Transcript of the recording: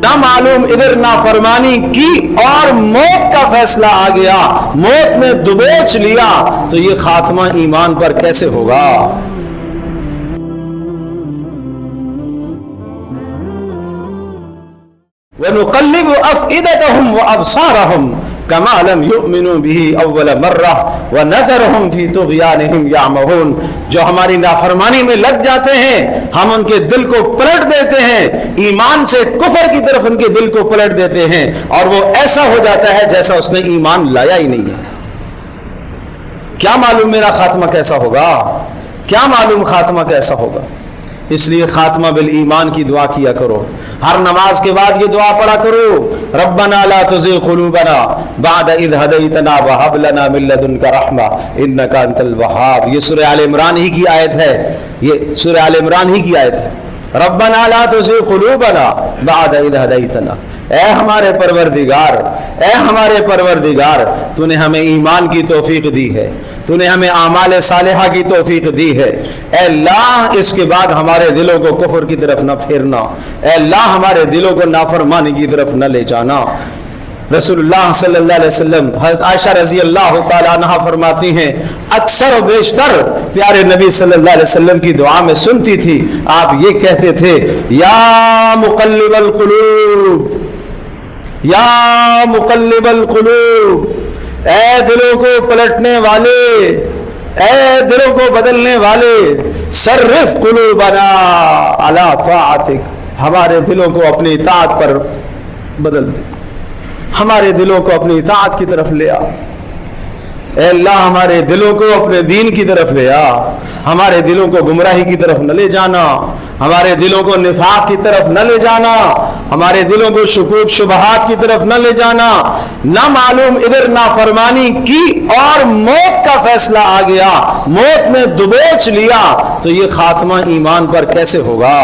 نہ معلوم ادھر نافرمانی کی اور موت کا فیصلہ آ گیا، موت نے دبوچ لیا، تو یہ خاتمہ ایمان پر کیسے ہوگا؟ وَنُقَلِّبُ أَفْئِدَتَهُمْ وَأَبْصَارَهُمْ كَمَا لَمْ يُؤْمِنُوا بِهِ أَوَّلَ مَرَّةٍ وَنَذَرُهُمْ فِي طُغْيَانِهِمْ يَعْمَهُونَ۔ جو ہماری نافرمانی میں لگ جاتے ہیں ہم ان کے دل کو پلٹ دیتے ہیں، ایمان سے کفر کی طرف ان کے دل کو پلٹ دیتے ہیں، اور وہ ایسا ہو جاتا ہے جیسا اس نے ایمان لایا ہی نہیں ہے۔ کیا معلوم میرا خاتمہ کیسا ہوگا؟ کیا معلوم خاتمہ کیسا ہوگا؟ اس لیے خاتمہ بالایمان کی دعا کیا کرو، ہر نماز کے بعد یہ دعا پڑھا کرو، ربنا لا تزغ قلوبنا بعد اذ ہدیتنا وہب لنا من لدنک رحمہ انک انت الوہاب۔ یہ سورہ آل عمران ہی کی آیت ہے، یہ سورہ آل عمران ہی کی آیت ہے، ربنا لا تزغ قلوبنا بعد اذ ہدیتنا۔ اے ہمارے پروردگار، اے ہمارے پروردگار، تو نے ہمیں ایمان کی توفیق دی ہے، تو نے ہمیں اعمال صالحہ کی توفیق دی ہے، اے اللہ اس کے بعد ہمارے دلوں کو کفر کی طرف نہ پھیرنا، اے اللہ ہمارے دلوں کو نافرمانی کی طرف نہ لے جانا۔ رسول اللہ صلی اللہ علیہ وسلم، حضرت عائشہ رضی اللہ تعالیٰ عنہ فرماتی ہیں اکثر و بیشتر پیارے نبی صلی اللہ علیہ وسلم کی دعا میں سنتی تھی، آپ یہ کہتے تھے یا مقلب القلوب، یا مقلب القلوب، اے دلوں کو پلٹنے والے، اے دلوں کو بدلنے والے، صرف قلوبنا علی طاعتک، ہمارے دلوں کو اپنی اطاعت پر بدل دے، ہمارے دلوں کو اپنی اطاعت کی طرف لے آ، اے اللہ ہمارے دلوں کو اپنے دین کی طرف لے آ، ہمارے دلوں کو گمراہی کی طرف نہ لے جانا، ہمارے دلوں کو نفاق کی طرف نہ لے جانا، ہمارے دلوں کو شکوک شبہات کی طرف نہ لے جانا۔ نہ معلوم ادھر نافرمانی کی اور موت کا فیصلہ آ گیا، موت نے دبوچ لیا، تو یہ خاتمہ ایمان پر کیسے ہوگا؟